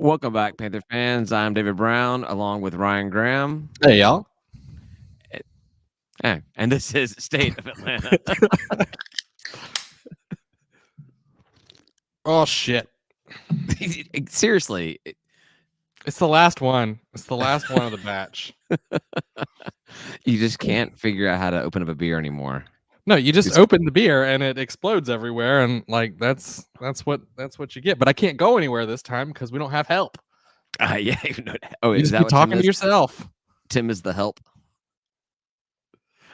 Welcome back, Panther fans. I'm David Brown, along with Ryan Graham. Hey, y'all. And this is State of Atlanta. Oh, shit. Seriously, It's the last one. It's the last one of the batch. you just can't figure out how to open up a beer anymore. No, you just open the beer and it explodes everywhere, and like that's what you get. But I can't go anywhere this time because we don't have help. Yeah. Oh, You is just that be what talking Tim to is? yourself. Tim is the help.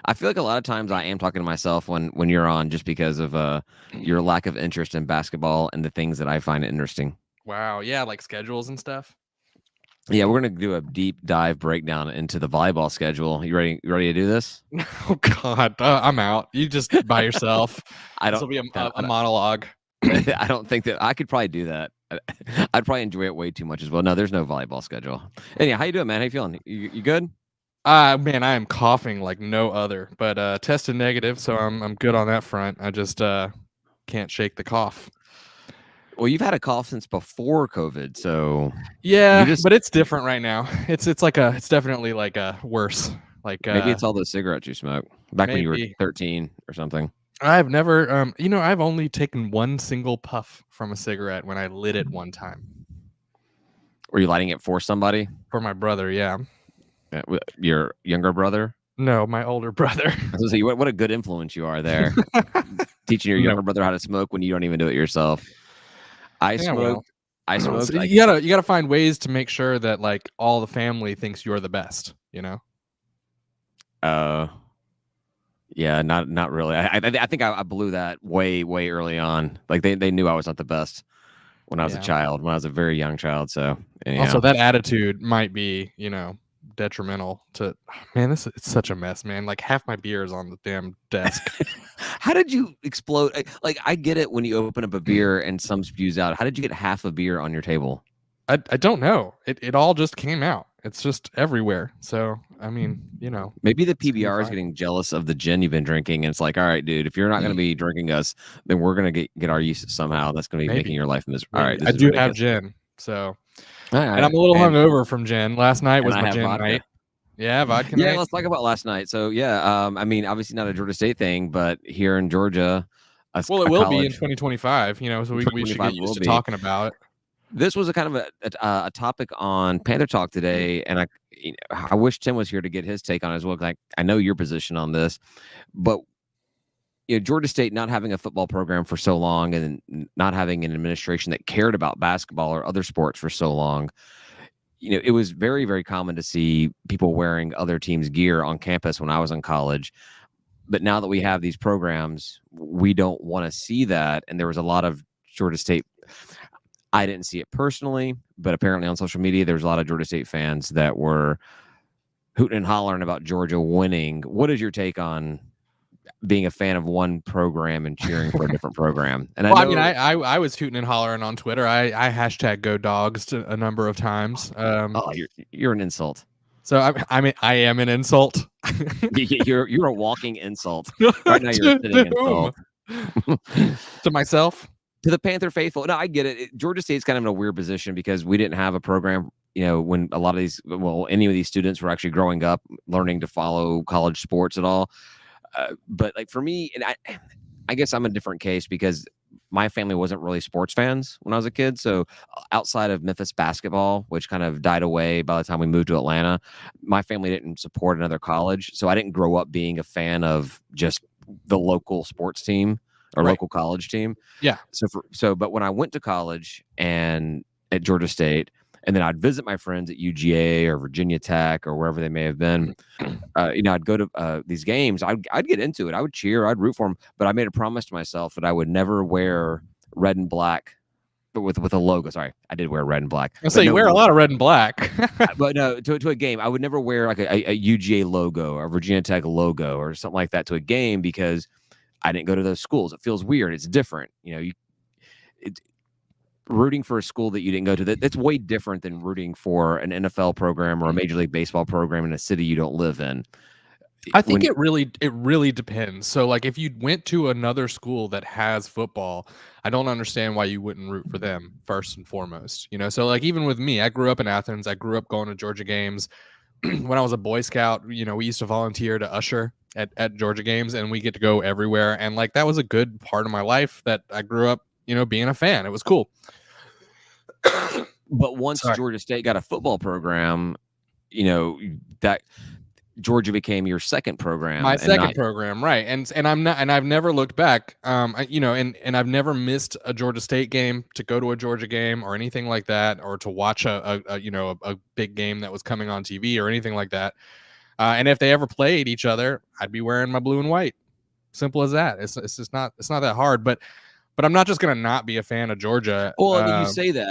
I feel like a lot of times I am talking to myself when you're on, just because of your lack of interest in basketball and the things that I find interesting. Wow. Yeah, like schedules and stuff. Yeah, we're gonna do a deep dive breakdown into the volleyball schedule. You ready? You ready to do this? Oh God, I'm out. You just by yourself. This will be a monologue. I don't think that I could probably do that. I'd probably enjoy it way too much as well. No, there's no volleyball schedule. Anyhow, how you doing, man? How you feeling? You good? Man, I am coughing like no other, but tested negative, so I'm good on that front. I just can't shake the cough. Well, you've had a cough since before COVID, so yeah, but it's different right now. It's definitely like a worse. Like maybe it's all those cigarettes you smoked back when you were 13 or something. I've never, I've only taken one single puff from a cigarette when I lit it one time. Were you lighting it for somebody? For my brother, yeah. Your younger brother? No, my older brother. I was gonna say, what a good influence you are there, teaching your younger brother how to smoke when you don't even do it yourself. I smoked. So you gotta find ways to make sure that like all the family thinks you're the best. You know. Yeah, not really. I think I blew that way early on. Like they knew I was not the best when I was a child, when I was a very young child. So also that attitude might be, detrimental to. Man, it's such a mess, man. Like half my beer is on the damn desk. How did you explode? Like I get it when you open up a beer and some spews out. How did you get half a beer on your table? I don't know. It all just came out. It's just everywhere. So I mean, maybe the PBR is getting jealous of the gin you've been drinking, and it's like, all right, dude, if you're not going to be drinking us, then we're going to get our use somehow. That's going to be making your life miserable. All right, I do have gin, so and I'm a little hungover from gin. Last night was my gin night. Yeah, vodka night. Yeah, let's talk about last night. So yeah, I mean, obviously not a Georgia State thing, but here in Georgia, it will be in 2025. So we should get used to talking about it. This was a kind of a topic on PantherTalk today, and I wish Tim was here to get his take on it as well. Like I know your position on this, but Georgia State not having a football program for so long, and not having an administration that cared about basketball or other sports for so long, it was very, very common to see people wearing other teams' gear on campus when I was in college. But now that we have these programs, we don't want to see that. And there was a lot of Georgia State. I didn't see it personally, but apparently on social media, there's a lot of Georgia State fans that were hooting and hollering about Georgia winning. What is your take on being a fan of one program and cheering for a different program? And I was hooting and hollering on Twitter. I hashtag Go Dogs a number of times. You're an insult. So I am an insult. You're a walking insult. Right now you're a sitting insult. To myself. To the Panther faithful. No, I get it. Georgia State's kind of in a weird position because we didn't have a program, when a lot of these, any of these students were actually growing up, learning to follow college sports at all. But like for me, and I guess I'm a different case because my family wasn't really sports fans when I was a kid. So outside of Memphis basketball, which kind of died away by the time we moved to Atlanta, my family didn't support another college. So I didn't grow up being a fan of just the local sports team or local college team. Yeah. But when I went to college and at Georgia State, and then I'd visit my friends at UGA or Virginia Tech or wherever they may have been, I'd go to these games. I'd get into it. I would cheer. I'd root for them. But I made a promise to myself that I would never wear red and black, but with a logo. Sorry, I did wear red and black. So you wear a lot of red and black. But no, to a game, I would never wear like a UGA logo or Virginia Tech logo or something like that to a game because I didn't go to those schools. It feels weird. It's different. Rooting for a school that you didn't go to, that's way different than rooting for an NFL program or a Major League Baseball program in a city you don't live in. I think it really depends. So like if you went to another school that has football, I don't understand why you wouldn't root for them first and foremost. So like even with me, I grew up in Athens. I grew up going to Georgia games. When I was a Boy Scout, we used to volunteer to usher at Georgia games, and we get to go everywhere. And like that was a good part of my life that I grew up, being a fan. It was cool. But once Georgia State got a football program, that Georgia became your second program. My second program, right? And I've never looked back. And I've never missed a Georgia State game to go to a Georgia game or anything like that, or to watch a big game that was coming on TV or anything like that. And if they ever played each other, I'd be wearing my blue and white. Simple as that. It's just not that hard. But I'm not just gonna not be a fan of Georgia. Well, I mean,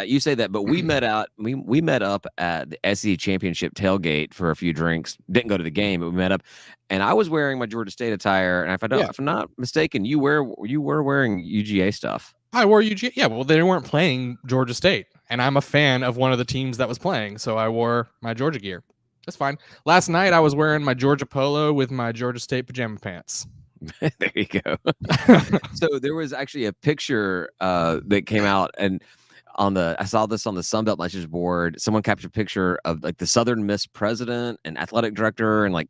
you say that, but we met up at the SEC championship tailgate for a few drinks. Didn't go to the game, but we met up, and I was wearing my Georgia State attire. And if I'm not mistaken, you were wearing UGA stuff. I wore UGA. Yeah, well, they weren't playing Georgia State, and I'm a fan of one of the teams that was playing, so I wore my Georgia gear. That's fine. Last night, I was wearing my Georgia polo with my Georgia State pajama pants. There you go. So there was actually a picture that came out, and I saw this on the Sunbelt message board. Someone captured a picture of like the Southern Miss president and athletic director and like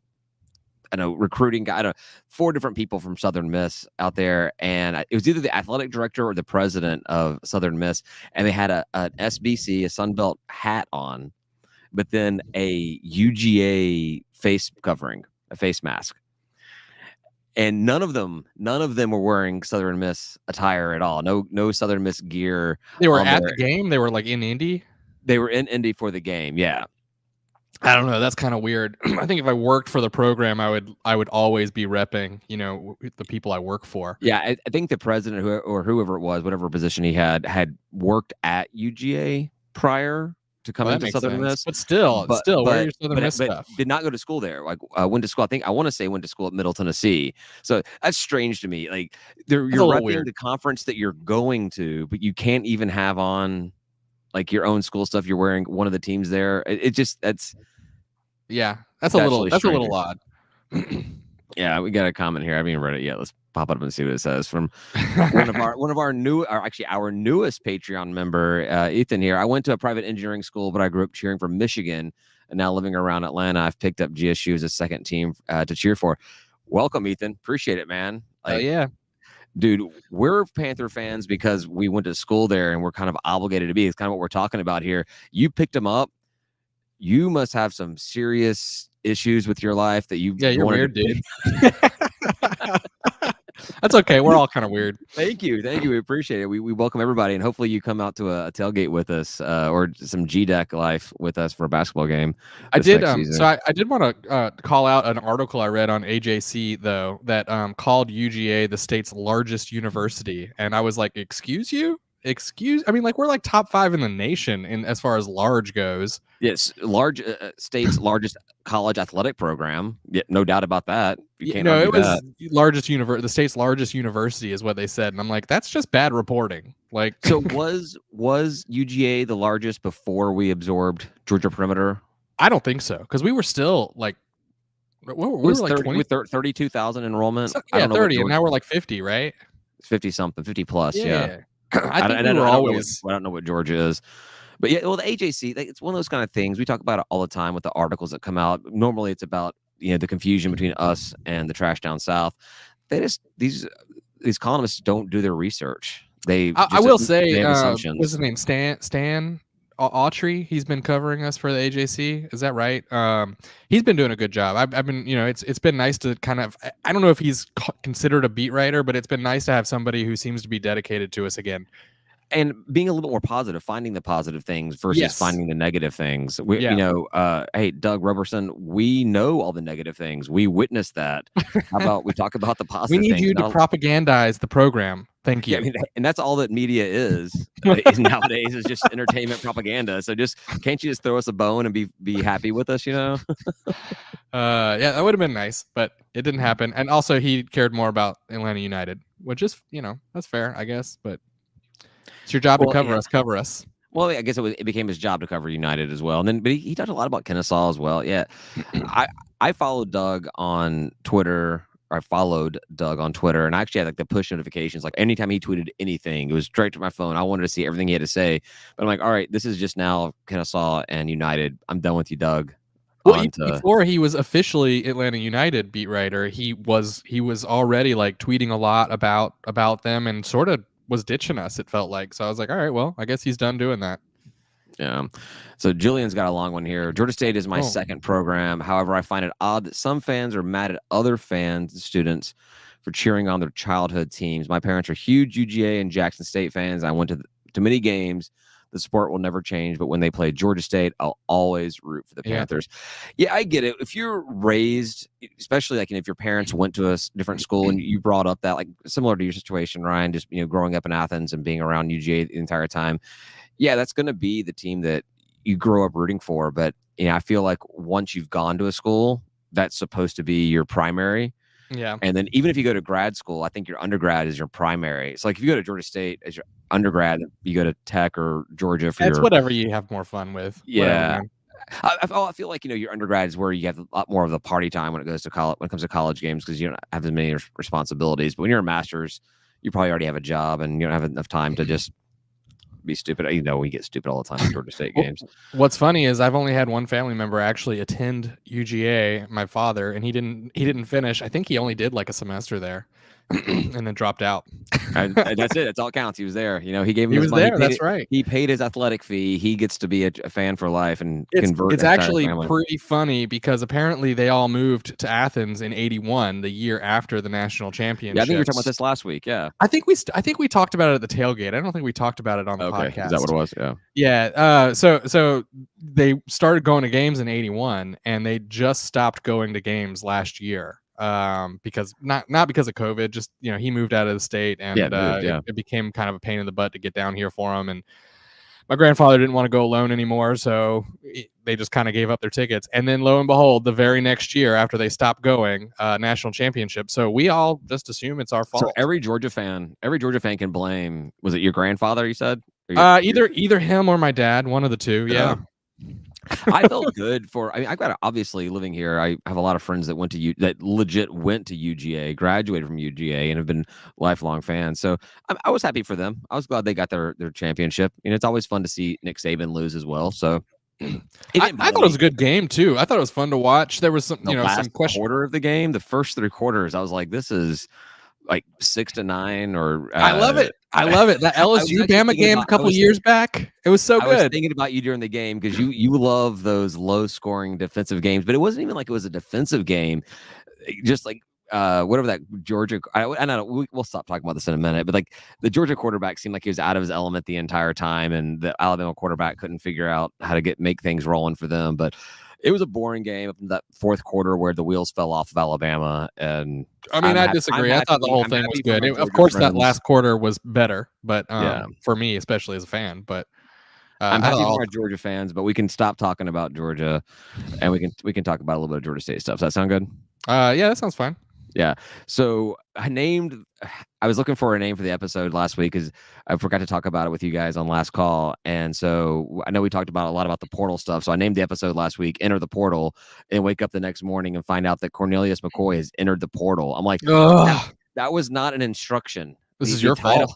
recruiting guy. I don't know, 4 different people from Southern Miss out there, and it was either the athletic director or the president of Southern Miss, and they had an SBC, a Sunbelt hat on, but then a UGA face covering, a face mask. And none of them were wearing Southern Miss attire at all. No Southern Miss gear. They were at the game. They were like in Indy. They were in Indy for the game. Yeah. I don't know. That's kind of weird. I think if I worked for the program, I would always be repping, the people I work for. Yeah, I think the president or whoever it was, whatever position he had worked at UGA prior to come into Southern Miss. But still, wear your Southern Miss stuff. Did not go to school there. Like went to school. I want to say went to school at Middle Tennessee. So that's strange to me. Like you're repping the conference that you're going to, but you can't even have on like your own school stuff. You're wearing one of the teams there. That's a little odd. Yeah, we got a comment here. I haven't even read it yet. Let's pop it up and see what it says from one of our newest Patreon member, Ethan here. I went to a private engineering school, but I grew up cheering for Michigan, and now living around Atlanta, I've picked up GSU as a second team to cheer for. Welcome, Ethan. Appreciate it, man. Yeah. Dude, we're Panther fans because we went to school there and we're kind of obligated to be. It's kind of what we're talking about here. You picked them up. You must have some serious issues with your life that you're weird, dude. That's okay. We're all kind of weird. Thank you. We appreciate it. We welcome everybody, and hopefully you come out to a tailgate with us or some G-Deck life with us for a basketball game. I did. So I did want to call out an article I read on AJC though that called UGA the state's largest university, and I was like, excuse you? I mean, like we're like top 5 in the nation in as far as large goes. Yes, large state's largest college athletic program. Yeah, no doubt about that. It was the state's largest university is what they said, and I'm like, that's just bad reporting. Like, so was UGA the largest before we absorbed Georgia Perimeter? I don't think so, because we were still like we were like 32,000 enrollment. So, yeah, 30, and now we're like 50, right? 50 something, 50 plus. Yeah. I think we were always. I don't know what Georgia is, but yeah. Well, the AJC, it's one of those kind of things we talk about it all the time with the articles that come out. Normally, it's about the confusion between us and the trash down south. They just these columnists don't do their research. I will say, what's his name? Stan Autry. He's been covering us for the AJC. Is that right? He's been doing a good job. I've been, it's been nice to kind of. I don't know if he's considered a beat writer, but it's been nice to have somebody who seems to be dedicated to us again. And being a little bit more positive, finding the positive things versus finding the negative things. Hey, Doug Roberson, we know all the negative things. We witnessed that. How about we talk about the positive things? We need you to propagandize the program. Thank you. Yeah, I mean, and that's all that media is nowadays is just entertainment propaganda. So can't you just throw us a bone and be happy with us, Yeah, that would have been nice, but it didn't happen. And also he cared more about Atlanta United, which is, that's fair, I guess, but it's your job to cover us. Well, I guess it became his job to cover United as well. And then, but he talked a lot about Kennesaw as well. Yeah, I followed Doug on Twitter. Or I followed Doug on Twitter, and I actually had like the push notifications. Like anytime he tweeted anything, it was straight to my phone. I wanted to see everything he had to say. But I'm like, all right, this is just now Kennesaw and United. I'm done with you, Doug. Well, On even to before he was officially Atlanta United beat writer, he was already like tweeting a lot about them and sort of was ditching us. It felt like. So I was like, all right, well, I guess he's done doing that. Yeah. So Julian's got a long one here. Georgia State is my Oh. second program. However, I find it odd that some fans are mad at other fans and students for cheering on their childhood teams. My parents are huge UGA and Jackson State fans. I went to many games. The sport will never change, but when they play Georgia State, I'll always root for the Yeah. Panthers. Yeah, I get it. If you're raised, especially like if your parents went to a different school and you brought up that, like similar to your situation, Ryan, just growing up in Athens and being around UGA the entire time. Yeah, that's going to be the team that you grow up rooting for. But I feel like once you've gone to a school, that's supposed to be your primary. Yeah. And then even if you go to grad school, I think your undergrad is your primary. So like if you go to Georgia State as your undergrad, you go to Tech or Georgia for It's your whatever you have more fun with. Whatever, yeah. man. I feel like your undergrad is where you have a lot more of the party time when it goes to college. When it comes to college games, because you don't have as many responsibilities. But when you're a master's, you probably already have a job and you don't have enough time to just be stupid. We get stupid all the time in Georgia State games. What's funny is I've only had one family member actually attend UGA, my father, and he didn't finish. I think he only did like a semester there and then dropped out. And that's it. That's all it counts. He was there. He gave him He his was money. there. That's right. He paid his athletic fee. He gets to be a fan for life and It's convert his actually family. pretty funny because apparently they all moved to Athens in '81, the year after the national championship. Yeah, I think we were talking about this last week. Yeah, I think we talked about it at the tailgate. I don't think we talked about it on the okay. podcast. Is that what it was? Yeah. Yeah. So they started going to games in '81, and they just stopped going to games last year. Because not because of COVID, just he moved out of the state, and it became kind of a pain in the butt to get down here for him. And my grandfather didn't want to go alone anymore, so they just kind of gave up their tickets. And then lo and behold, the very next year after they stopped going, national championship. So we all just assume it's our fault. So every Georgia fan can blame. Was it your grandfather? You said either him or my dad, one of the two. Yeah. I felt good for. I've got obviously living here. I have a lot of friends that that legit went to UGA, graduated from UGA, and have been lifelong fans. So I was happy for them. I was glad they got their championship. It's always fun to see Nick Saban lose as well. So I thought it was a good game too. I thought it was fun to watch. There was some some question. Quarter of the game, the first 3 quarters, I was like, this is like 6-9 or I love it. I love it. That LSU Bama game a couple years back, it was so good. I was thinking about you during the game because you love those low scoring defensive games, but it wasn't even like it was a defensive game. Just like whatever that Georgia, I don't know. We'll stop talking about this in a minute, but like the Georgia quarterback seemed like he was out of his element the entire time, and the Alabama quarterback couldn't figure out how to make things rolling for them. But it was a boring game up in that 4th quarter where the wheels fell off of Alabama. And I disagree. I thought the whole thing was good. Of course, that last quarter was better, but for me, especially as a fan. But I'm happy for our Georgia fans. But we can stop talking about Georgia, and we can talk about a little bit of Georgia State stuff. Does that sound good? Yeah, that sounds fine. Yeah. So I was looking for a name for the episode last week because I forgot to talk about it with you guys on last call. And so I know we talked about a lot about the portal stuff. So I named the episode last week, Enter the Portal, and wake up the next morning and find out that Cornelius McCoy has entered the portal. I'm like, that was not an instruction. This is your fault.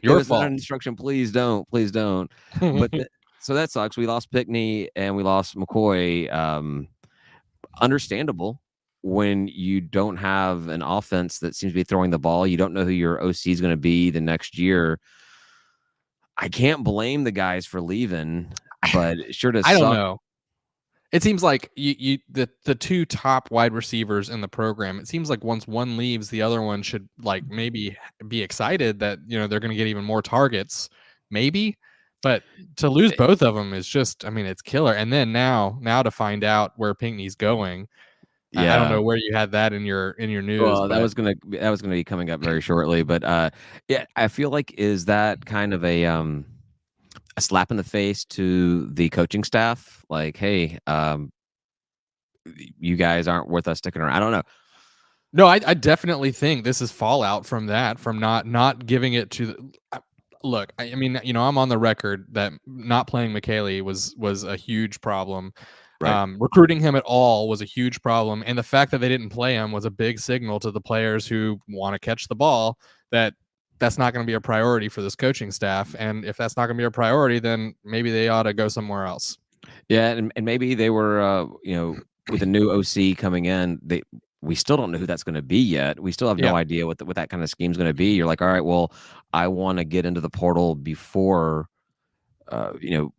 Your fault. Not an instruction. Please don't. Please don't. But so that sucks. We lost Pickney and we lost McCoy. Understandable. When you don't have an offense that seems to be throwing the ball, you don't know who your OC is going to be the next year. I can't blame the guys for leaving, but it sure does. I don't know. It seems like the 2 top wide receivers in the program. It seems like once one leaves, the other one should like maybe be excited that they're going to get even more targets, maybe. But to lose both of them is just, it's killer. And then now to find out where Pinkney's going. Yeah. I don't know where you had that in your news. Well, that was gonna be coming up very shortly, but yeah, I feel like is that kind of a slap in the face to the coaching staff? Like, hey, you guys aren't worth us sticking around. I don't know. No, I definitely think this is fallout from that, from not giving it to the. Look, I'm on the record that not playing McKaylee was a huge problem. Right. Recruiting him at all was a huge problem, and the fact that they didn't play him was a big signal to the players who want to catch the ball that that's not going to be a priority for this coaching staff. And if that's not going to be a priority, then maybe they ought to go somewhere else. Yeah, and maybe they were, with the new OC coming in, we still don't know who that's going to be yet. We still have Yeah. no idea what that kind of scheme is going to be. You're like, all right, well, I want to get into the portal before, you know,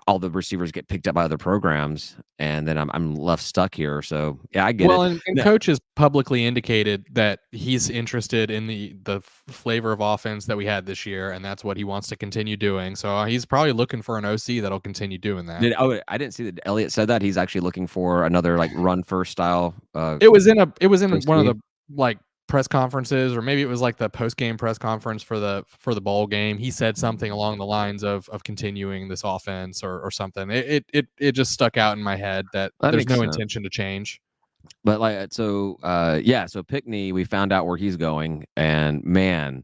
all the receivers get picked up by other programs, and then I'm left stuck here. So yeah, I get Well, it. and coach has publicly indicated that he's interested in the flavor of offense that we had this year, and that's what he wants to continue doing. So he's probably looking for an OC that'll continue doing that. I didn't see that Elliott said that he's actually looking for another like run first style. It was in one of OC. the like press conferences, or maybe it was like the post game press conference for the bowl game. He said something along the lines of continuing this offense or something. It just stuck out in my head that That there's makes no sense. intention to change. But like so, so Pickney, we found out where he's going, and man,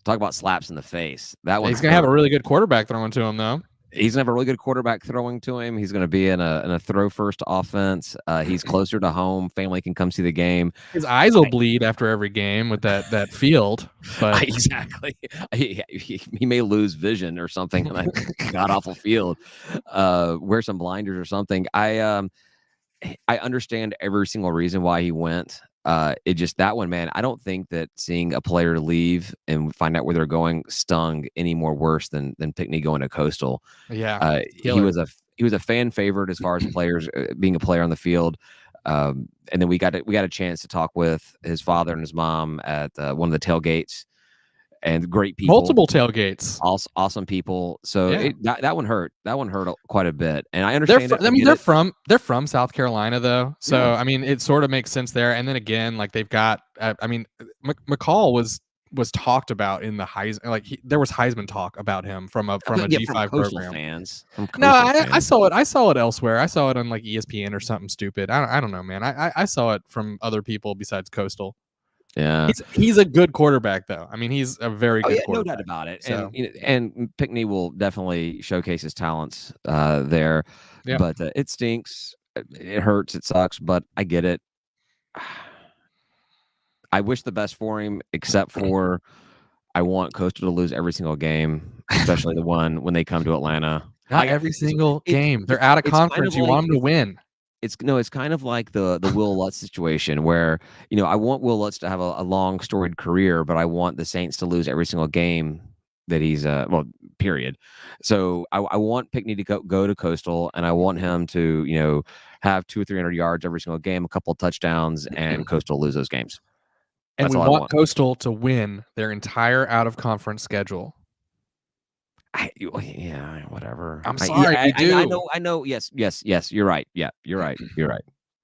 talk about slaps in the face. That one He's gonna have a hurt. really good quarterback throwing to him though. He's gonna have a really good quarterback throwing to him. He's gonna be in a throw first offense. He's closer to home. Family can come see the game. His eyes will bleed after every game with that field, but Exactly. He may lose vision or something on that god awful field. Wear some blinders or something. I understand every single reason why he went. It just that one, man. I don't think that seeing a player leave and find out where they're going stung any more worse than Pickney going to Coastal. yeah, He was a fan favorite as far as players being a player on the field. And then we got a chance to talk with his father and his mom at one of the tailgates, and great people. multiple tailgates. Awesome people. So Yeah. that one hurt. That one hurt quite a bit. And I They're understand it. I mean they're from South Carolina though, so Yeah. I mean it sort of makes sense there. And then again, like they've got I mean McCall was talked about in the Heisman, like there was Heisman talk about him from a G5 from Coastal program. fans. From No, Coastal I saw it elsewhere. I saw it on like ESPN or something stupid. I don't know, man. I saw it from other people besides Coastal. Yeah. He's a good quarterback though. I mean, he's a very good no quarterback. doubt about it. So, And Pickney will definitely showcase his talents there. yeah. But it stinks. It hurts. It sucks. But I get it. I wish the best for him, except for I want Coastal to lose every single game, especially the one when they come to Atlanta. Not every single game. They're out of conference. You want them to win. It's kind of like the Will Lutz situation where, I want Will Lutz to have a long storied career, but I want the Saints to lose every single game that he's period. So I want Pickney to go to Coastal, and I want him to, have 200 or 300 yards every single game, a couple of touchdowns, and Coastal lose those games. And That's we all I want want. Coastal to win their entire out of conference schedule. Yeah, whatever. I'm sorry, we do. I know. Yes. You're right. Yeah, you're right.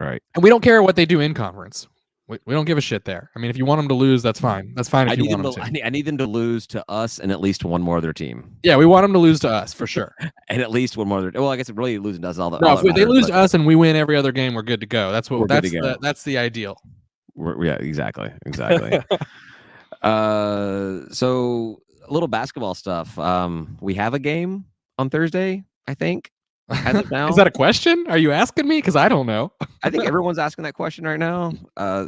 Right. And we don't care what they do in conference. We don't give a shit there. I mean, if you want them to lose, that's fine. That's fine if you want them to. I need them to lose to us and at least one more other team. Yeah, we want them to lose to us for sure. And at least one more other. Well, I guess really losing does all the. No, if they lose to us and we win every other game, we're good to go. That's the ideal. Yeah, exactly. So a little basketball stuff. We have a game on Thursday, I think. As of now. Is that a question? Are you asking me? Because I don't know. I think everyone's asking that question right now.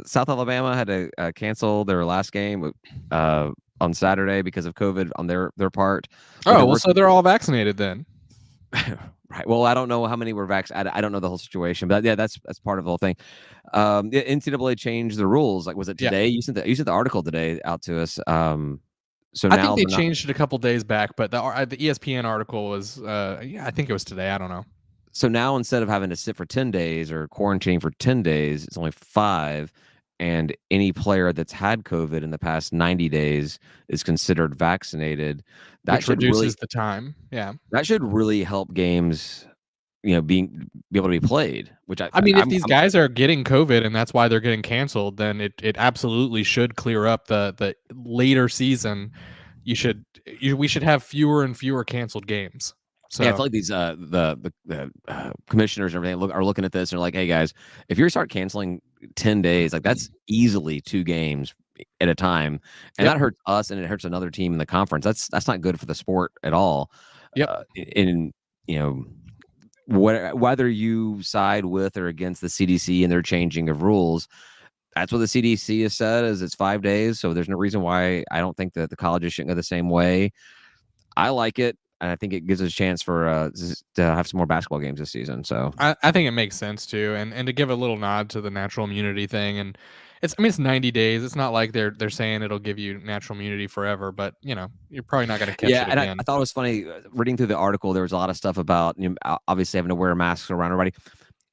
South Alabama had to cancel their last game on Saturday because of COVID on their part. So they're all vaccinated then. Right. Well, I don't know how many were vaccinated. I don't know the whole situation, but yeah, that's part of the whole thing. The NCAA changed the rules. Like, was it today? Yeah. You sent the article today out to us. So I think they changed it a couple days back, but the ESPN article was, I think it was today. I don't know. So now instead of having to sit for 10 days or quarantine for 10 days, it's only 5. And any player that's had COVID in the past 90 days is considered vaccinated. That which reduces the time. Yeah. That should really help games, be able to be played. Which I mean, if these guys are getting COVID and that's why they're getting canceled, then it absolutely should clear up the later season. We should have fewer and fewer canceled games. So yeah, I feel like these the commissioners and everything are looking at this and they're like, hey guys, if you start canceling 10 days, like that's easily 2 games at a time, and that hurts us and it hurts another team in the conference. That's not good for the sport at all. Yep. And whether you side with or against the CDC and their changing of rules, that's what the CDC has said is it's 5 days. So there's no reason why I don't think that the colleges shouldn't go the same way. I like it. And I think it gives us a chance for to have some more basketball games this season. So I think it makes sense too, and to give a little nod to the natural immunity thing, and it's 90 days. It's not like they're saying it'll give you natural immunity forever, but you're probably not going to catch yeah, it and again. I thought it was funny reading through the article. There was a lot of stuff about obviously having to wear masks around everybody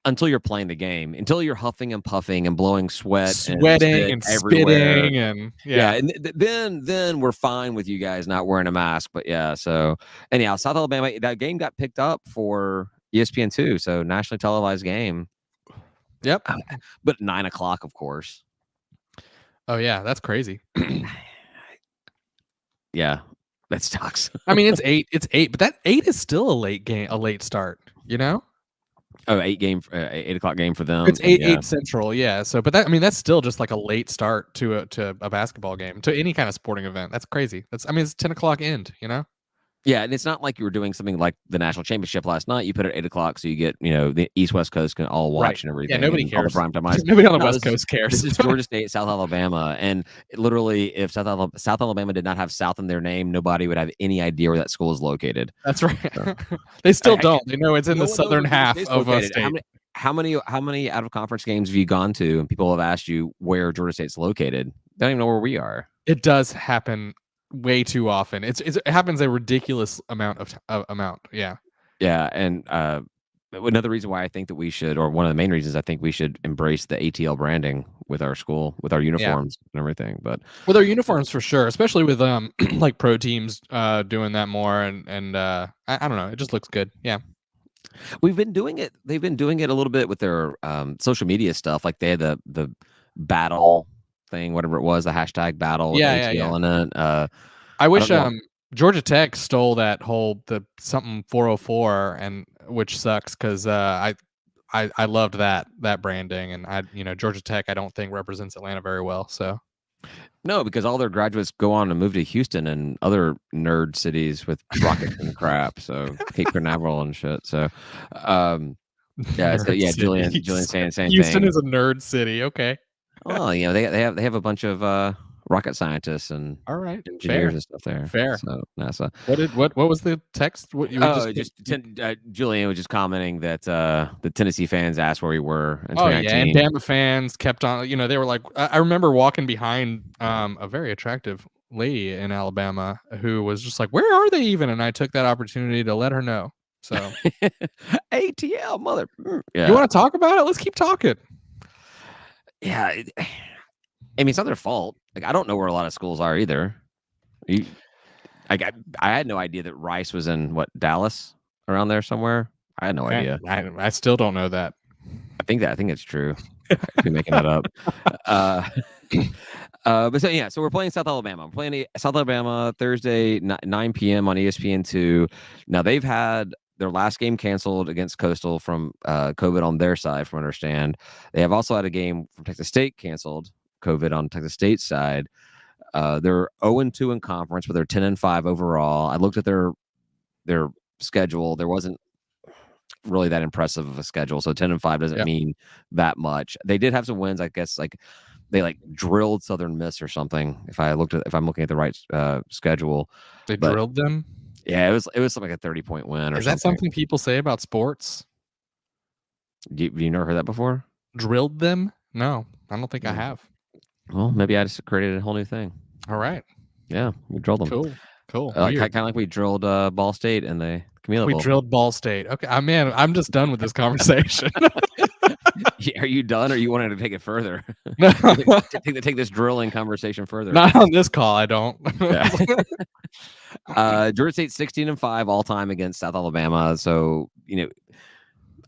until you're playing the game, until you're huffing and puffing and blowing sweat and Sweating spit and everywhere. spitting and Yeah, and then we're fine with you guys not wearing a mask. But yeah, so anyhow, South Alabama, that game got picked up for ESPN2, so nationally televised game. Yep. But 9:00, of course. Oh yeah, that's crazy. Yeah, that sucks. I mean, it's 8, but that 8 is still a late game, a late start. Oh, 8:00 game for them. It's 8 Yeah. Central, yeah. So, but that's still just like a late start to a basketball game, to any kind of sporting event. That's crazy. It's 10:00 end. Yeah, and it's not like you were doing something like the national championship last night. You put it at 8:00, so you get the East West Coast can all watch Right. and everything. Yeah, nobody and all the cares. primetime eyes. Nobody on the No, West Coast cares. This is Georgia State, South Alabama, and literally, if South Alabama did not have South in their name, nobody would have any idea where that school is located. That's right. They still don't. They know it's in the southern half of a located. state. How many out of conference games have you gone to, and people have asked you where Georgia State's located? They don't even know where we are. It does happen way too often. It happens a ridiculous amount of amount. Yeah. Yeah, and another reason why I think that we should, or one of the main reasons I think we should embrace the ATL branding with our school, with our uniforms and everything. But with our uniforms for sure, especially with like pro teams doing that more, and I don't know, it just looks good. Yeah. we've been doing it. They've been doing it a little bit with their social media stuff. Like they had the battle thing, whatever it was, the hashtag battle with ATL in it. I wish Georgia Tech stole that whole something 404, and which sucks because I loved that branding, and Georgia Tech I don't think represents Atlanta very well. So no, because all their graduates go on to move to Houston and other nerd cities with rockets and crap. So Cape Canaveral and shit. So Julian saying the same Houston thing. is a nerd city. Okay. Oh, they have a bunch of rocket scientists and all right engineers and stuff there. Fair. So NASA. What was the text? What you Julian was just commenting that the Tennessee fans asked where we were in 2019. Yeah, and Bama fans kept on. They were like, I remember walking behind a very attractive lady in Alabama who was just like, "Where are they even?" And I took that opportunity to let her know. So ATL mother. Yeah. You want to talk about it? Let's keep talking. Yeah. I mean, it's not their fault. Like, I don't know where a lot of schools are either. I had no idea that Rice was in Dallas, around there somewhere. I had no idea. I still don't know that. I think it's true. I could be making that up. So we're playing South Alabama. We're playing South Alabama Thursday 9 p.m. on ESPN2. Now they've had their last game canceled against Coastal from COVID on their side, from what I understand. They have also had a game from Texas State canceled, COVID on Texas State's side. They're 0-2 in conference, but they're 10-5 overall. I looked at their schedule. There wasn't really that impressive of a schedule, so 10-5 doesn't mean that much. They did have some wins, I guess. Like they drilled Southern Miss or something. If I'm looking at the right schedule, drilled them. Yeah, it was something like a 30-point win. Is that something people say about sports? You never heard that before? Drilled them? No, I don't think I have. Well, maybe I just created a whole new thing. All right. Yeah, we drilled them. Cool. Kind of like we drilled Ball State in the Camila Bowl. We drilled Ball State. Okay, I'm just done with this conversation. Are you done, or you wanted to take it further? No. take this drilling conversation further. Not on this call, I don't. Georgia State 16-5 all time against South Alabama. So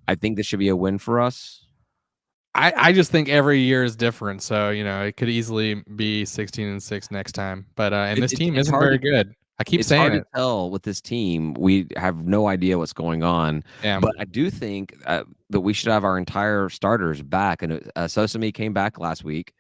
I think this should be a win for us. I just think every year is different. So it could easily be 16-6 next time. But and this team isn't very good. I keep saying it's hard to tell with this team. We have no idea what's going on. Yeah. But I do think that we should have our entire starters back. And Sosami came back last week.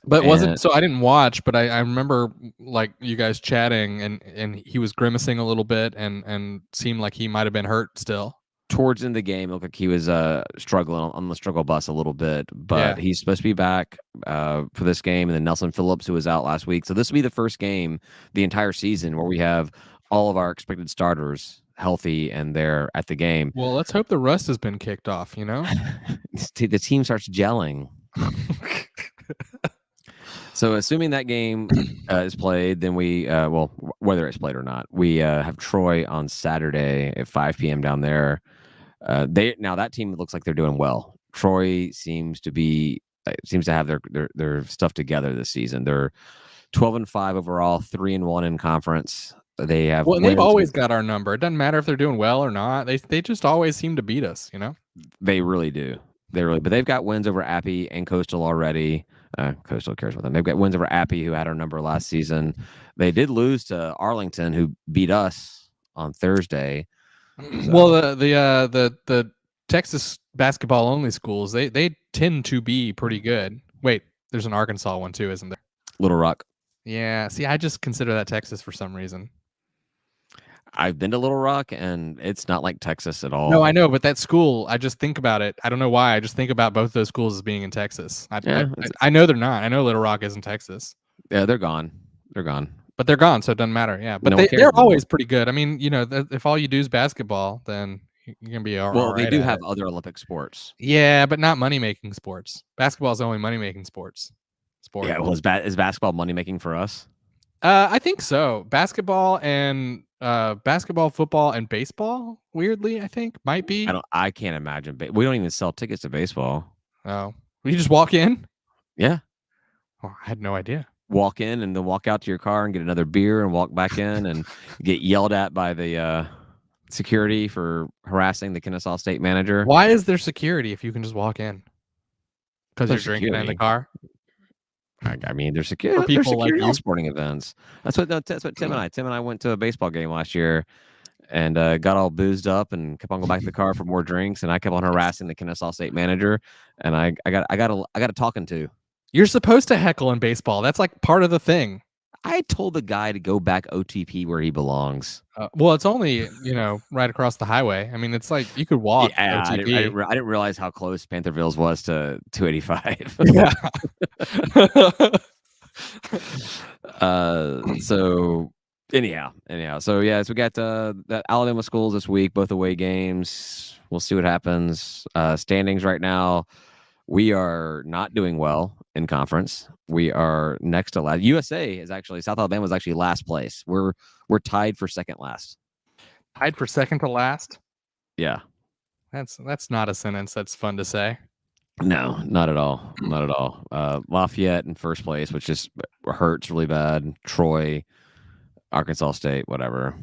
But I didn't watch, but I remember like you guys chatting, and he was grimacing a little bit and seemed like he might have been hurt still. towards the end of the game, it looked like he was struggling on the struggle bus a little bit, Yeah. but he's supposed to be back for this game. And then Nelson Phillips, who was out last week, so this will be the first game the entire season where we have all of our expected starters healthy and they're at the game. Well, let's hope the rust has been kicked off. The team starts gelling. So assuming that game is played, then we well, whether it's played or not, we have Troy on Saturday at 5 p.m. down there. That team looks like they're doing well. Troy seems to have their stuff together this season. They're 12-5 overall, 3-1 in conference. They have they've always got our number. It doesn't matter if they're doing well or not. They just always seem to beat us. They really do. But they've got wins over Appy and Coastal already. Coastal cares about them. They've got wins over Appy, who had our number last season. They did lose to Arlington, who beat us on Thursday. So. Well, the Texas basketball only schools, they tend to be pretty good. Wait, there's an Arkansas one too, isn't there? Little Rock. Yeah. See, I just consider that Texas for some reason. I've been to Little Rock, and it's not like Texas at all. No, I know, but that school, I just think about it. I don't know why. I just think about both those schools as being in Texas. I know they're not. I know Little Rock isn't Texas. Yeah, they're gone. They're gone. But they're gone, so it doesn't matter. Yeah, but they're always pretty good. I mean, if all you do is basketball, then you're gonna be all right. Well, they do have other Olympic sports. Yeah, but not money-making sports. Basketball is the only money-making sport. Yeah, well, is basketball money-making for us? I think so. Basketball, football, and baseball. Weirdly, I think might be. I can't imagine. We don't even sell tickets to baseball. Oh, you just walk in? Yeah. Oh, I had no idea. Walk in and then walk out to your car and get another beer and walk back in and get yelled at by the security for harassing the Ncaa state manager. Why is there security if you can just walk in? Because you're drinking in the car. I mean, there's security. For people like all sporting events. That's what Tim and I went to a baseball game last year, and got all boozed up and kept on going back to the car for more drinks. And I kept on harassing the Ncaa state manager, and I got a talking to. You're supposed to heckle in baseball. That's like part of the thing. I told the guy to go back OTP where he belongs. Well, it's only right across the highway. I mean, it's like you could walk. Yeah, I didn't realize how close Pantherville's was to 285. Yeah. So anyhow, so yeah, so we got the Alabama schools this week, both away games. We'll see what happens. Standings right now, we are not doing well in conference. We are next to last. South Alabama is actually last place. We're tied for second last. Tied for second to last? Yeah. That's not a sentence that's fun to say. No, not at all. Not at all. Lafayette in first place, which just hurts really bad. Troy, Arkansas State, whatever.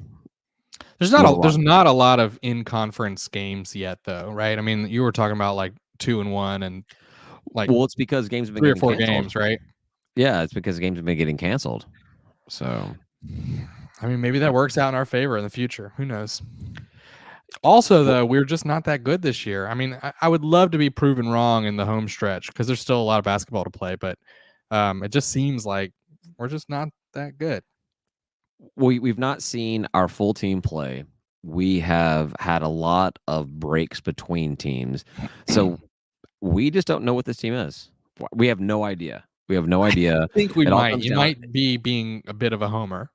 There's not a lot of in-conference games yet, though, right? I mean, you were talking about like 2-1 and like. Well, it's because games have been 3 or 4 canceled. games, right? Yeah, it's because games have been getting canceled. So, I mean, maybe that works out in our favor in the future. Who knows? Also, though, we're just not that good this year. I mean, I would love to be proven wrong in the home stretch because there's still a lot of basketball to play, but it just seems like we're just not that good. We've not seen our full team play. We have had a lot of breaks between teams. So we just don't know what this team is. We have no idea. I think we might. You might be being a bit of a homer.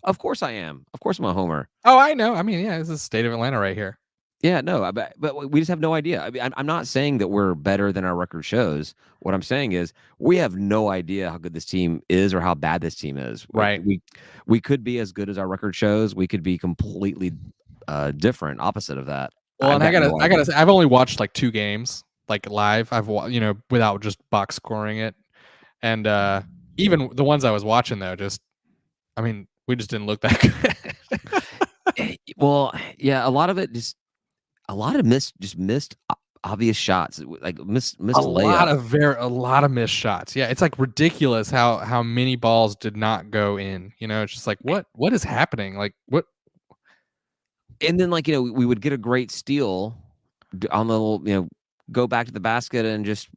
Of course I am. Of course I'm a homer. Oh, I know. I mean, yeah, this is the state of Atlanta right here. Yeah, no, but we just have no idea. I mean, I'm not saying that we're better than our record shows. What I'm saying is we have no idea how good this team is or how bad this team is. Right. We could be as good as our record shows. We could be completely different, opposite of that. Well, and I gotta say, I've only watched like 2 games, like live. I've without just box scoring it, and even the ones I was watching though, I mean, we just didn't look that good. Well, yeah, a lot of missed obvious shots, like missed layups. A lot of missed shots. Yeah, it's like ridiculous how many balls did not go in. It's just like what is happening? Like what? And then we would get a great steal on the little, go back to the basket and just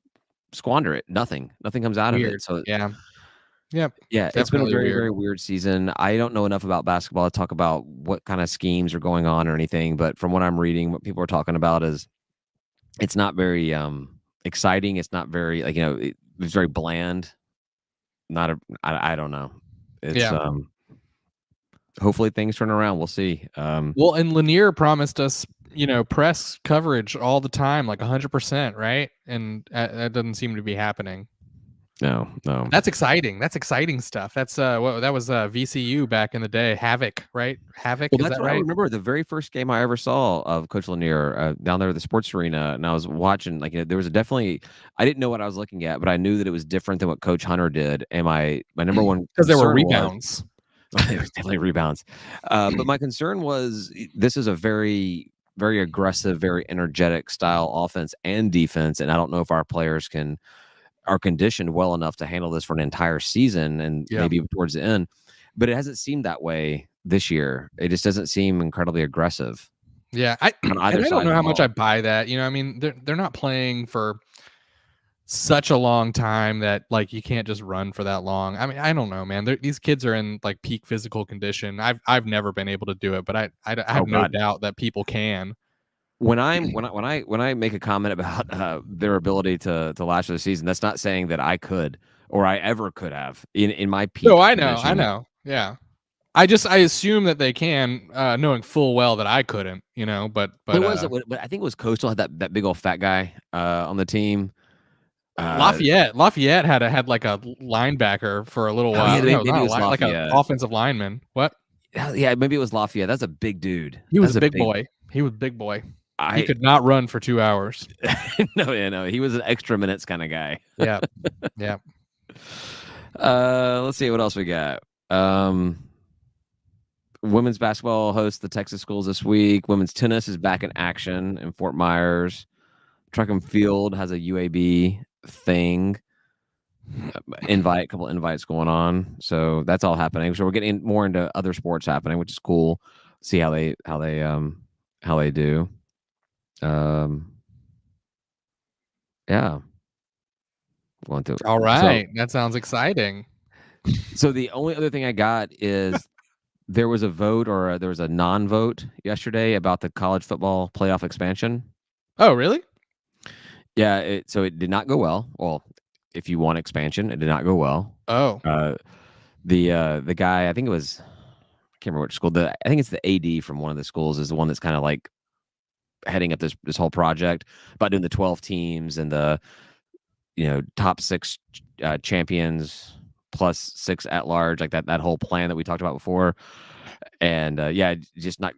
squander it. Nothing comes out of it. So yeah. Yep. Yeah, it's been a Definitely very, weird. very weird season. I don't know enough about basketball to talk about what kind of schemes are going on or anything, but from what I'm reading, what people are talking about is it's not very exciting. It's not very it's very bland. Not a I don't know. It's Yeah. hopefully things turn around. We'll see. Well, and Lanier promised us, press coverage all the time, like 100%, right? And that doesn't seem to be happening. No. That's exciting. That's exciting stuff. That's that was VCU back in the day. Havoc, right? Havoc, Well, is that's that what I right? remember. The very first game I ever saw of Coach Lanier down there at the sports arena, and I was watching. There was definitely I didn't know what I was looking at, but I knew that it was different than what Coach Hunter did. And my number one Because there were concern was rebounds. there was definitely rebounds, but my concern was this is a very very aggressive, very energetic style offense and defense, and I don't know if our players are conditioned well enough to handle this for an entire season and Yeah. maybe towards the end. But it hasn't seemed that way this year. It just doesn't seem incredibly aggressive Yeah. on And either I don't side of know the how much I ball. buy that. I mean, they're not playing for such a long time that like you can't just run for that long. I mean, I don't know, man. These kids are in like peak physical condition. I've never been able to do it, but I Oh have no God. doubt that people can. When I make a comment about their ability to last for the season, that's not saying that I could or I ever could have in my No, peak I know, I condition. know. Yeah. I assume that they can, knowing full well that I couldn't, What was it? I think it was Coastal had that big old fat guy on the team. Uh, Lafayette had like a linebacker for a little oh yeah, while. No, maybe not it a was line, like a Lafayette. offensive lineman. What? Yeah, maybe it was Lafayette. That's a big dude. He was That's a a big big. boy. He was a big boy. He I could not run for 2 hours. no, yeah, no. He was an extra minutes kind of guy. Yeah. Yeah. Let's see what else we got. Women's basketball hosts the Texas schools this week. Women's tennis is back in action in Fort Myers. Track and field has a UAB thing. A couple invites going on, so that's all happening. So we're getting more into other sports happening, which is cool. See how they do. Yeah, going through. All So right. That sounds exciting. so the only other thing I got is there was a vote or there was a non-vote yesterday about the college football playoff expansion. Oh, really? Yeah, so it did not go well. Well, if you want expansion, it did not go well. Oh. Uh, the guy, I think it was, I can't remember which school. I think it's the AD from one of the schools is the one that's kind of like heading up this whole project about doing the 12 teams and the top six champions plus six at large, like that whole plan that we talked about before. And yeah, just not.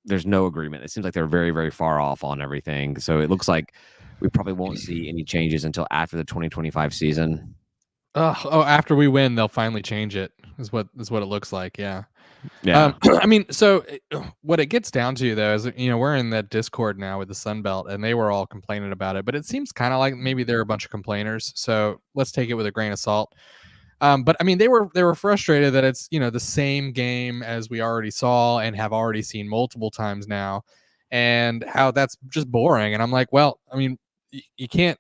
There's no agreement. It seems like they're very, very far off on everything. So it looks like we probably won't see any changes until after the 2025 season. Oh, after we win, they'll finally change it. Is what it looks like. Yeah. Yeah. I mean, so what it gets down to though is we're in that Discord now with the Sun Belt, and they were all complaining about it, but it seems kind of like maybe they're a bunch of complainers. So let's take it with a grain of salt. But I mean, they were frustrated that it's the same game as we already saw and have already seen multiple times now, and how that's just boring. And I'm like, well, I mean, you can't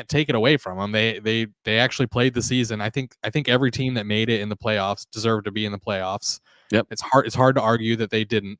take it away from them. They actually played the season. I think every team that made it in the playoffs deserved to be in the playoffs. Yep. It's hard to argue that they didn't.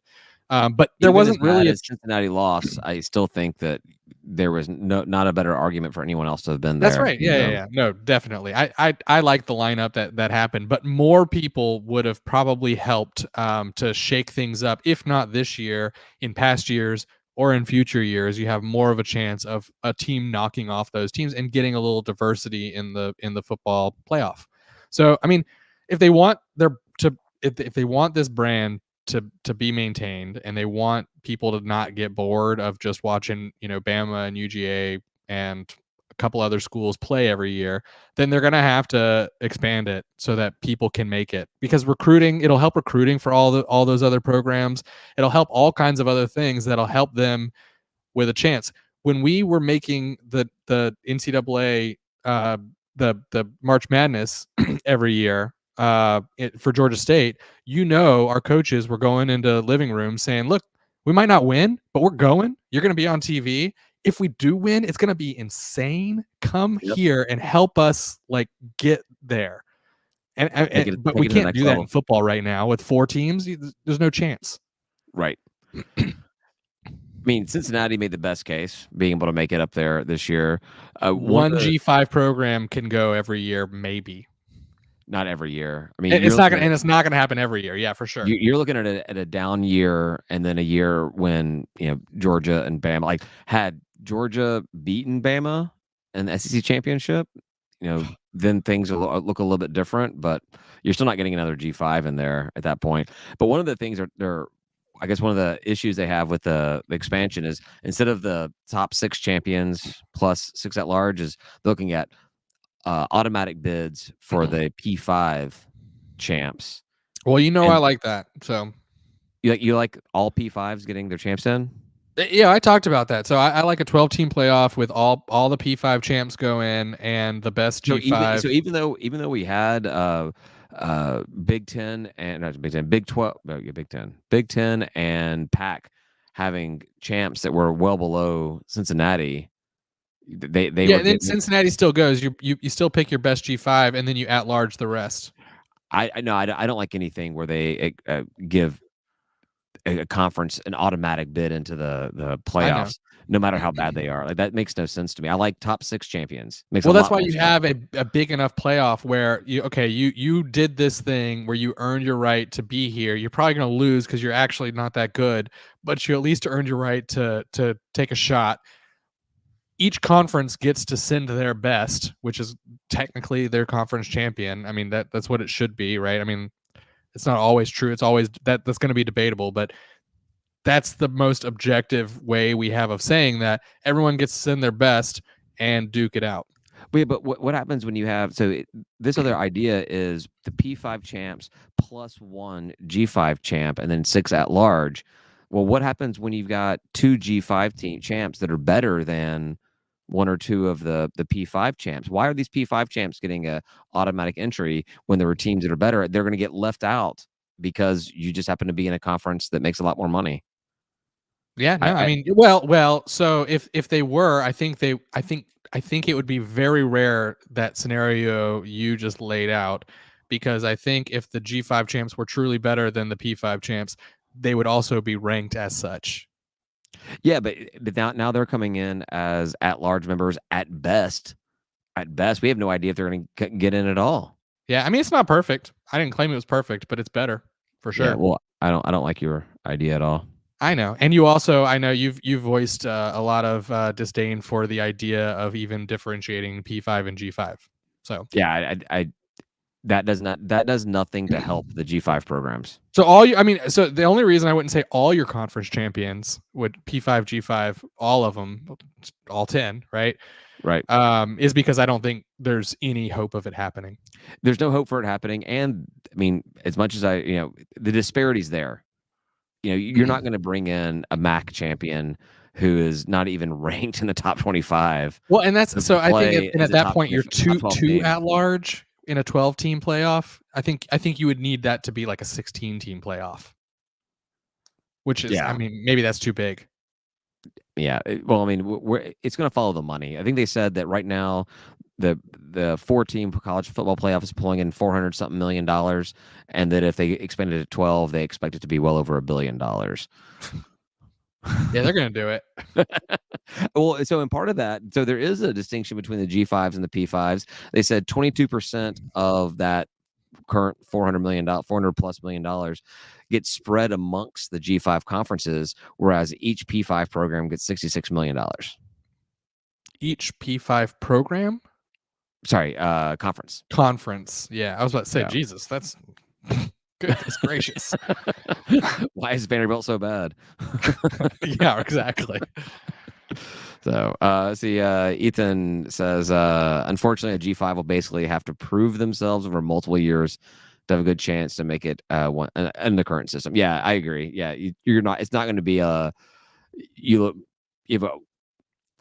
But there Even as wasn't really bad a as Cincinnati lost, I still think that there was not a better argument for anyone else to have been That's there. right. Yeah. No, definitely. I like the lineup that happened, but more people would have probably helped to shake things up. If not this year, in past years or in future years, you have more of a chance of a team knocking off those teams and getting a little diversity in the football playoff. So, I mean, if they want their to if they want this brand to be maintained and they want people to not get bored of just watching, Bama and UGA and a couple other schools play every year, then they're going to have to expand it so that people can make it, because it'll help recruiting for all those other programs. It'll help all kinds of other things that'll help them with a chance. When we were making the NCAA, the March Madness every year, for Georgia State, our coaches were going into living rooms saying, "Look, we might not win, but we're going. You're going to be on TV. If we do win, it's going to be insane. Come Yep. here and help us like get there." But take we it to the can't next do that level. in football right now with 4 teams. There's no chance. Right. I mean, Cincinnati made the best case, being able to make it up there this year. One G5 program can go every year, maybe. Not every year. I mean, It's not gonna happen every year. Yeah, for sure. you're looking at a down year, and then a year when Georgia and Bama, like, had Georgia beaten Bama in the SEC championship, then things will look a little bit different. But you're still not getting another G5 in there at that point. But one of the things I guess one of the issues they have with the expansion is, instead of the top 6 champions plus 6 at large, is looking at automatic bids for the P5 champs. Well, I And like that. So you like all P5s getting their champs in? yeah, I talked about that. So I like a 12-team playoff with all the P5 champs go in and the best G5. So even though we had Big Ten and not Big Ten, Big 12, no, yeah, Big Ten and Pac having champs that were well below Cincinnati, they yeah, were and then getting. Cincinnati still goes. You still pick your best G5, and then you at large the rest. I know I don't like anything where they give a conference an automatic bid into the playoffs, no matter how bad they are. Like, that makes no sense to me. I like top 6 champions. Makes Well, a that's lot why more you sense. have a big enough playoff where you did this thing where you earned your right to be here. You're probably going to lose because you're actually not that good, but you at least earned your right to take a shot. Each conference gets to send their best, which is technically their conference champion. I mean, that's what it should be, right? I mean, it's not always true. It's always that's going to be debatable, but that's the most objective way we have of saying that everyone gets to send their best and duke it out. Wait, but what happens when you have this other idea is the P5 champs plus 1 G5 champ and then 6 at large. Well, what happens when you've got 2 G5 team champs that are better than 1 or 2 of the P5 champs? Why are these P5 champs getting a automatic entry when there are teams that are better? They're going to get left out because you just happen to be in a conference that makes a lot more money. Yeah, no, I I mean, well. So if they were, I think it would be very rare, that scenario you just laid out, because I think if the G5 champs were truly better than the P5 champs, they would also be ranked as such. Yeah, but now they're coming in as at-large members at best. At best, we have no idea if they're going to get in at all. Yeah, I mean, it's not perfect. I didn't claim it was perfect, but it's better for Yeah, sure. well, I don't like your idea at all. I know, and you also, I know you've voiced a lot of disdain for the idea of even differentiating P5 and G5. So Yeah, I that does nothing to help the G5 programs. So so the only reason I wouldn't say all your conference champions would P5, G5, all of them, all 10, right? Right. Is because I don't think there's any hope of it happening. There's no hope for it happening, and I mean, as much as the disparity's there. You're not going to bring in a MAC champion who is not even ranked in the top 25. Well, and that's so I think at that point you're two team. at large in a 12-team playoff. I think you would need that to be like a 16-team playoff, which is, I mean, maybe that's too big. Yeah, well, I mean, it's going to follow the money. I think they said that right now the 4-team college football playoff is pulling in $400-something million, and that if they expanded it to 12, they expect it to be well over $1 billion. Yeah, they're going to do it. Well, so in part of that, so there is a distinction between the G5s and the P5s. They said 22% of that current $400 plus million gets spread amongst the G5 conferences, whereas each P5 program gets $66 million. Each P5 program? Sorry, conference. Conference. Yeah, I was about to say, Jesus, that's goodness gracious. Why is Vanderbilt so bad? Yeah, exactly. So, Ethan says, unfortunately, a G5 will basically have to prove themselves over multiple years to have a good chance to make it in the current system. Yeah, I agree. Yeah, you're not. It's not going to be you have a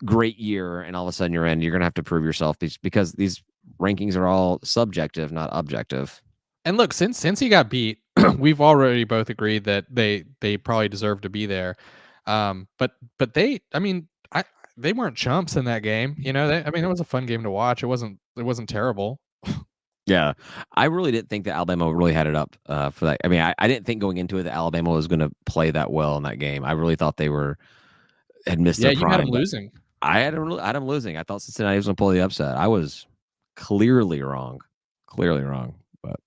great year and all of a sudden you're in. You're going to have to prove yourself because these rankings are all subjective, not objective. And look, since he got beat, we've already both agreed that they probably deserve to be there. But they, I mean, they weren't chumps in that game. It was a fun game to watch. It wasn't terrible. Yeah, I really didn't think that Alabama really had it up for that. I mean, I didn't think going into it that Alabama was going to play that well in that game. I really thought they had missed Yeah, their you had them prime. But losing. I had them losing. I thought Cincinnati was going to pull the upset. I was clearly wrong, But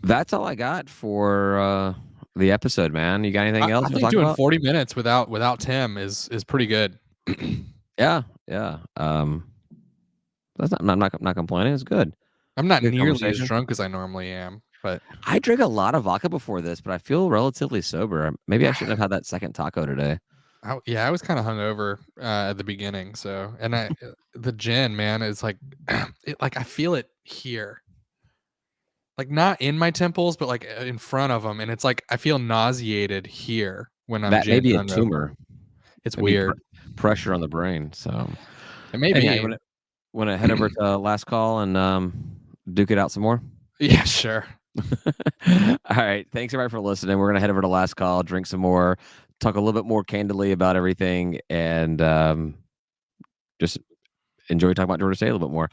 that's all I got for the episode, man. You got anything else I you want to think talk doing about? 40 minutes without Tim is pretty good. Yeah, yeah. That's I'm not complaining. It's good. I'm not Good nearly as conversation. drunk as I normally am, but I drank a lot of vodka before this, but I feel relatively sober. Maybe I shouldn't have had that second taco today. I was kind of hungover at the beginning. So, and the gin, man, is like, I feel it here, like not in my temples, but like in front of them, and it's like I feel nauseated here when I'm That may gin be a hungover. tumor. It's Maybe weird. pressure on the brain. So, It may hey, man, be. want to head over to last call and duke it out some more? Yeah, sure. All right. Thanks everybody for listening. We're gonna head over to last call, drink some more, talk a little bit more candidly about everything, and just enjoy talking about Georgia State a little bit more.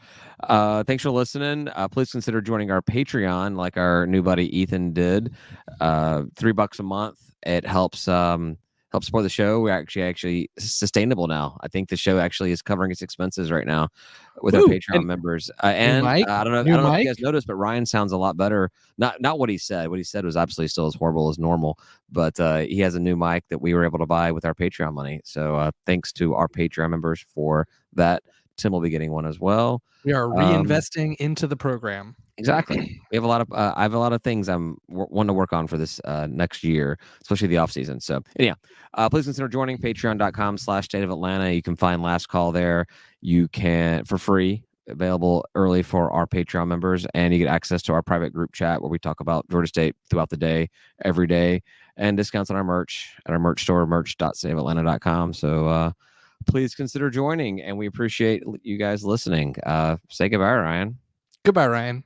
Thanks for listening. Please consider joining our Patreon, like our new buddy Ethan did. $3 a month. It helps help support the show. We're actually sustainable now. I think the show actually is covering its expenses right now with our Woo! Patreon members. New And mic? I don't know New if you mic? guys noticed, but Ryan sounds a lot better. Not what he said. What he said was absolutely still as horrible as normal. But he has a new mic that we were able to buy with our Patreon money. So thanks to our Patreon members for that. Tim will be getting one as well. We are reinvesting into the program. Exactly. We have a lot of I have a lot of things I'm wanting to work on for this next year, especially the off season. So anyhow, please consider joining patreon.com/state of Atlanta. You can find last call there. You can for free, available early for our Patreon members, and you get access to our private group chat where we talk about Georgia State throughout the day, every day, and discounts on our merch at our merch store, merch.stateofatlanta.com. So please consider joining, and we appreciate you guys listening. Say goodbye, Ryan. Goodbye, Ryan.